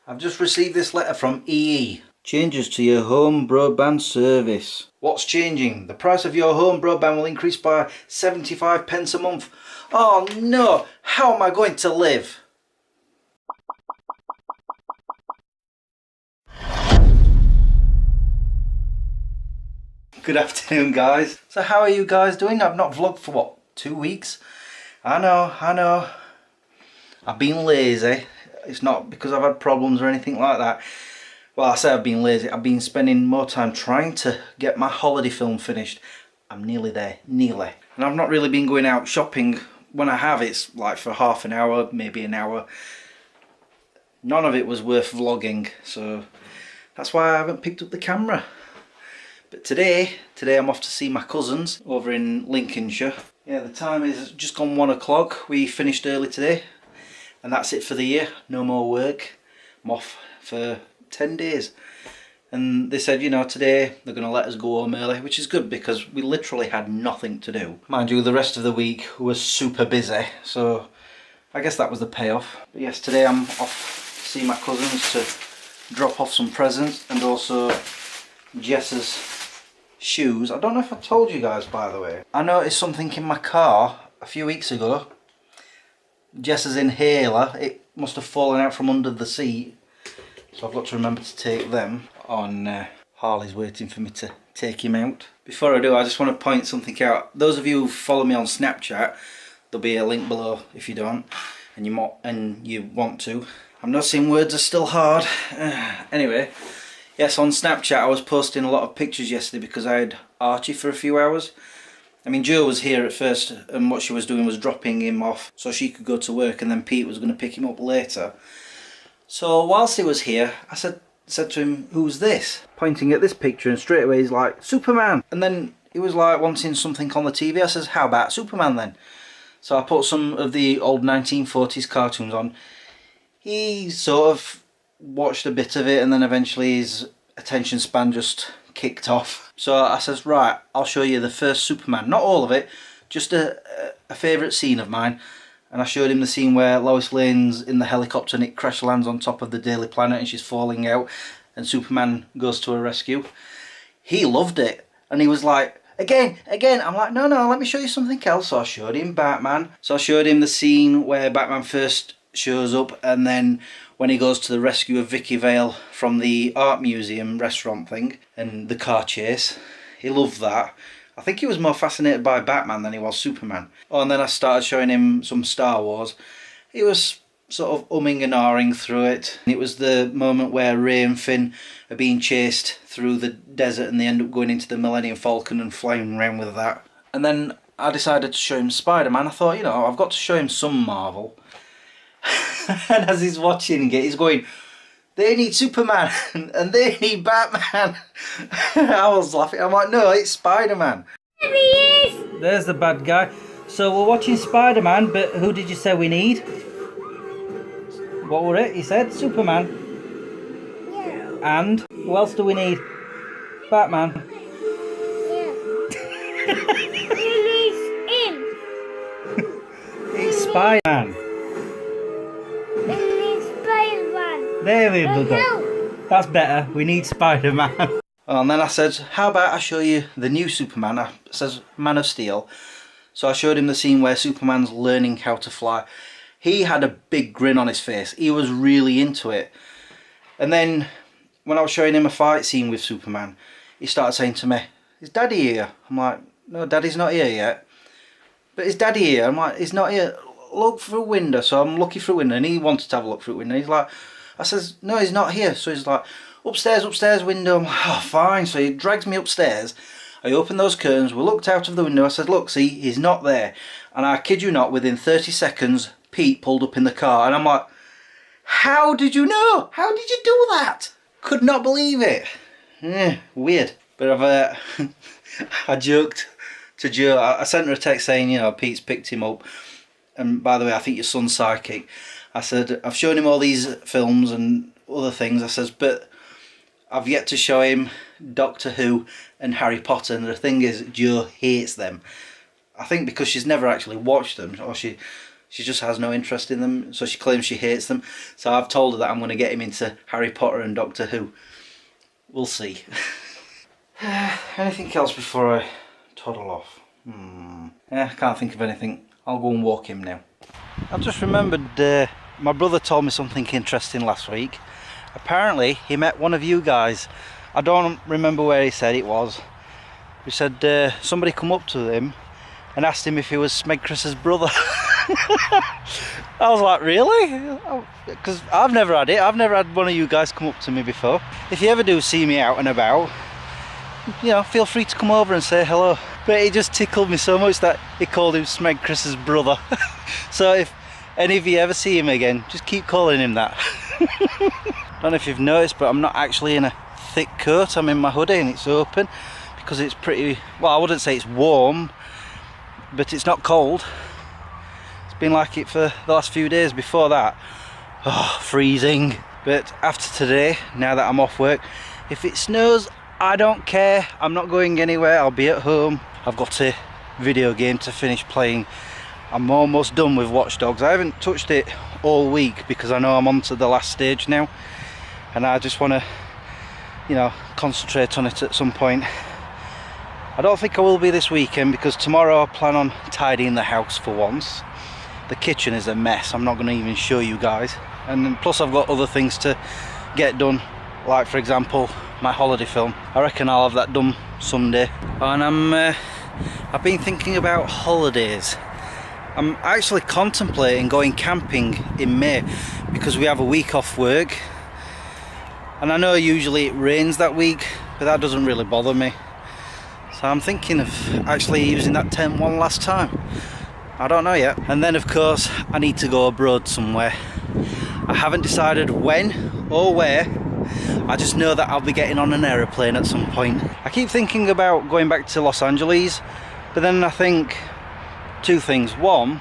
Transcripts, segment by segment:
I've just received this letter from EE. Changes to your home broadband service. What's changing? The price of your home broadband will increase by 75 pence a month. Oh no! How am I going to live? Good afternoon, guys. So how are you guys doing? I've not vlogged for what, 2 weeks? I know. I've been lazy. It's not because I've had problems or anything like that. Well, I say I've been lazy. I've been spending more time trying to get my holiday film finished. I'm nearly there, nearly. And I've not really been going out shopping. When I have, it's like for half an hour, maybe an hour. None of it was worth vlogging, so that's why I haven't picked up the camera. But today I'm off to see my cousins over in Lincolnshire. Yeah, the time is just gone 1 o'clock. We finished early today. And that's it for the year. No more work. I'm off for 10 days. And they said, you know, today they're going to let us go home early, which is good because we literally had nothing to do. Mind you, the rest of the week was super busy. So I guess that was the payoff. But yes, today I'm off to see my cousins to drop off some presents and also Jess's shoes. I don't know if I told you guys, by the way. I noticed something in my car a few weeks ago. Jess's inhaler, it must have fallen out from under the seat. So I've got to remember to take them on. Harley's waiting for me to take him out. Before I do, I just want to point something out. Those of you who follow me on Snapchat, there'll be a link below if you don't and you want to. I'm not saying words are still hard. Anyway, yes, on Snapchat I was posting a lot of pictures yesterday because I had Archie for a few hours. I mean, Jo was here at first and what she was doing was dropping him off so she could go to work, and then Pete was going to pick him up later. So whilst he was here, I said to him, "Who's this?" Pointing at this picture, and straight away he's like, "Superman." And then he was like wanting something on the TV. I says, "How about Superman then?" So I put some of the old 1940s cartoons on. He sort of watched a bit of it and then eventually his attention span just kicked off. So I says, right, I'll show you the first Superman. Not all of it, just a favourite scene of mine. And I showed him the scene where Lois Lane's in the helicopter and it crash lands on top of the Daily Planet and she's falling out and Superman goes to her rescue. He loved it and he was like, again. I'm like, no, let me show you something else. So I showed him Batman. So I showed him the scene where Batman first shows up and then when he goes to the rescue of Vicky Vale from the art museum restaurant thing and the car chase. He loved that. I think he was more fascinated by Batman than he was Superman. Oh, and then I started showing him some Star Wars. He was sort of umming and ahhing through it. It was the moment where Rey and Finn are being chased through the desert and they end up going into the Millennium Falcon and flying around with that. And then I decided to show him Spider-Man. I thought, you know, I've got to show him some Marvel. And as he's watching it, he's going, "They need Superman and they need Batman." I was laughing. I'm like, no, it's Spider-Man. There he is! There's the bad guy. So we're watching Spider-Man, but who did you say we need? What were it? He said Superman. Yeah. And who else do we need? Batman. Yeah. He is in. It's Spider-Man. There we go. That's better. We need Spider-Man. Oh, and then I said, how about I show you the new Superman? I says, Man of Steel. So I showed him the scene where Superman's learning how to fly. He had a big grin on his face. He was really into it. And then when I was showing him a fight scene with Superman, he started saying to me, "Is Daddy here?" I'm like, "No, Daddy's not here yet." "But is Daddy here?" I'm like, "He's not here. Look through a window." So I'm looking through a window and he wanted to have a look through a window. He's like, I says, "No, he's not here." So he's like, upstairs window. I'm like, "Oh, fine." So he drags me upstairs. I opened those curtains, we looked out of the window. I said, "Look, see, he's not there." And I kid you not, within 30 seconds, Pete pulled up in the car. And I'm like, how did you know? How did you do that? Could not believe it. Weird. But I joked to Jo. I sent her a text saying, you know, Pete's picked him up. And by the way, I think your son's psychic. I said, I've shown him all these films and other things. I says, but I've yet to show him Doctor Who and Harry Potter. And the thing is, Jo hates them. I think because she's never actually watched them, or she She just has no interest in them, so she claims she hates them. So I've told her that I'm going to get him into Harry Potter and Doctor Who. We'll see. Anything else before I toddle off? Yeah, I can't think of anything. I'll go and walk him now. I've just remembered my brother told me something interesting last week. Apparently he met one of you guys. I don't remember where he said it was. He said somebody come up to him and asked him if he was Smeg Chris's brother. I was like, really? Because I've never had it. I've never had one of you guys come up to me before. If you ever do see me out and about, you know, feel free to come over and say hello. But it just tickled me so much that he called him Smeg Chris's brother. So if any of you ever see him again, just keep calling him that. Don't know if you've noticed, but I'm not actually in a thick coat. I'm in my hoodie and it's open because it's pretty, well, I wouldn't say it's warm, but it's not cold. It's been like it for the last few days before that. Oh, freezing. But after today, now that I'm off work, if it snows, I don't care. I'm not going anywhere. I'll be at home. I've got a video game to finish playing. I'm almost done with Watch Dogs. I haven't touched it all week because I know I'm on to the last stage now, and I just want to, you know, concentrate on it at some point. I don't think I will be this weekend because tomorrow I plan on tidying the house for once. The kitchen is a mess. I'm not going to even show you guys. And then plus I've got other things to get done, like for example my holiday film. I reckon I'll have that done Sunday. And I've been thinking about holidays. I'm actually contemplating going camping in May because we have a week off work. And I know usually it rains that week, but that doesn't really bother me. So I'm thinking of actually using that tent one last time. I don't know yet. And then of course I need to go abroad somewhere. I haven't decided when or where. I just know that I'll be getting on an aeroplane at some point. I keep thinking about going back to Los Angeles, but then I think two things. One,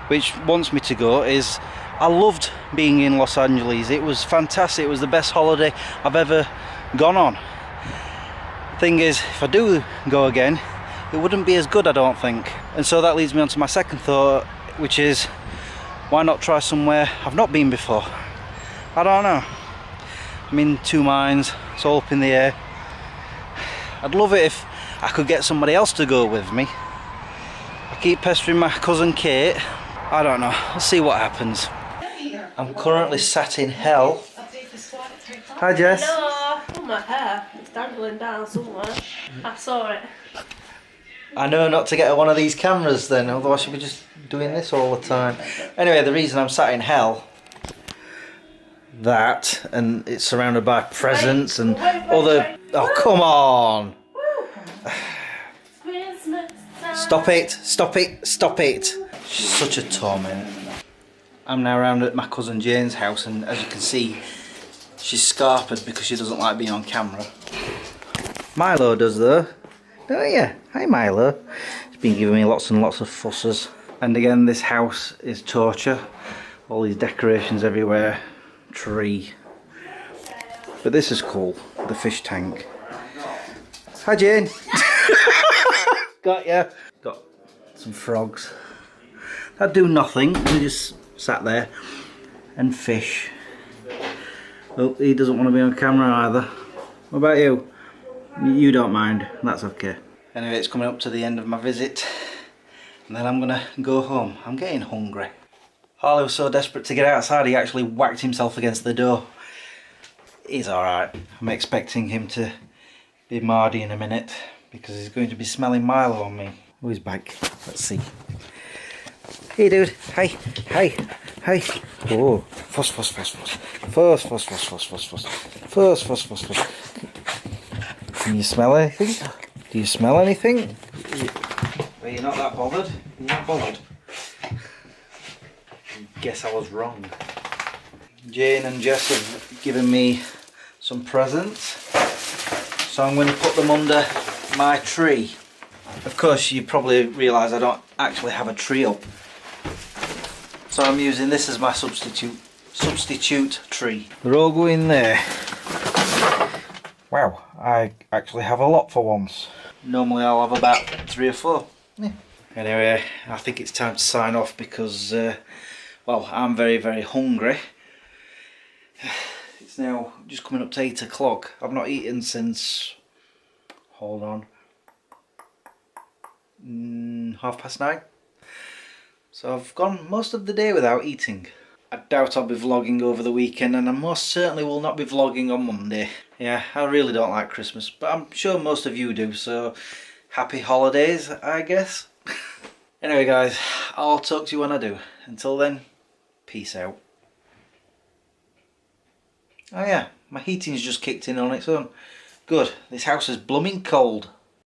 which wants me to go, is I loved being in Los Angeles. It was fantastic. It was the best holiday I've ever gone on. Thing is, if I do go again, it wouldn't be as good, I don't think. And so that leads me on to my second thought, which is why not try somewhere I've not been before? I don't know. I'm in two minds. It's all up in the air. I'd love it if I could get somebody else to go with me. I keep pestering my cousin Kate. I don't know. We'll see what happens. I'm currently sat in hell. Hi Jess. Hello. Oh, my hair. It's dangling down somewhere. I saw it. I know not to get one of these cameras then, otherwise she'll be just doing this all the time. Anyway, the reason I'm sat in hell, that, and it's surrounded by presents and other... Oh, come on! Stop it, stop it, stop it! She's such a torment. I'm now around at my cousin Jane's house, and as you can see, she's scarpered because she doesn't like being on camera. Milo does though. Oh yeah, hi Milo. He's been giving me lots and lots of fusses. And again, this house is torture. All these decorations everywhere, tree. But this is cool, the fish tank. Hi Jane. Got ya. Got some frogs. That do nothing, they just sat there and fish. Oh, he doesn't want to be on camera either. What about you? You don't mind, that's okay. Anyway, it's coming up to the end of my visit, and then I'm gonna go home. I'm getting hungry. Harley was so desperate to get outside, he actually whacked himself against the door. He's alright. I'm expecting him to be Mardy in a minute, because he's going to be smelling Milo on me. Oh, he's back. Let's see. Hey dude, hi, hi, hi. Oh, fuss, fuss, fuss, fuss. Fuss, fuss, fuss, fuss, fuss, fuss. Fuss, fuss, fuss, fuss. Can you smell anything? Do you smell anything? Well, you're not that bothered? You're not bothered? Guess I was wrong. Jane and Jess have given me some presents, so I'm going to put them under my tree. Of course, you probably realise I don't actually have a tree up, so I'm using this as my substitute tree. They're all going there. Wow, I actually have a lot for once. Normally I'll have about 3 or 4. Yeah. Anyway, I think it's time to sign off because, well, I'm very, very hungry. It's now just coming up to 8 o'clock. I've not eaten since, hold on, 9:30. So I've gone most of the day without eating. I doubt I'll be vlogging over the weekend, and I most certainly will not be vlogging on Monday. Yeah, I really don't like Christmas, but I'm sure most of you do, so happy holidays, I guess. Anyway guys, I'll talk to you when I do. Until then, peace out. Oh yeah, my heating's just kicked in on its own. Good, this house is blooming cold.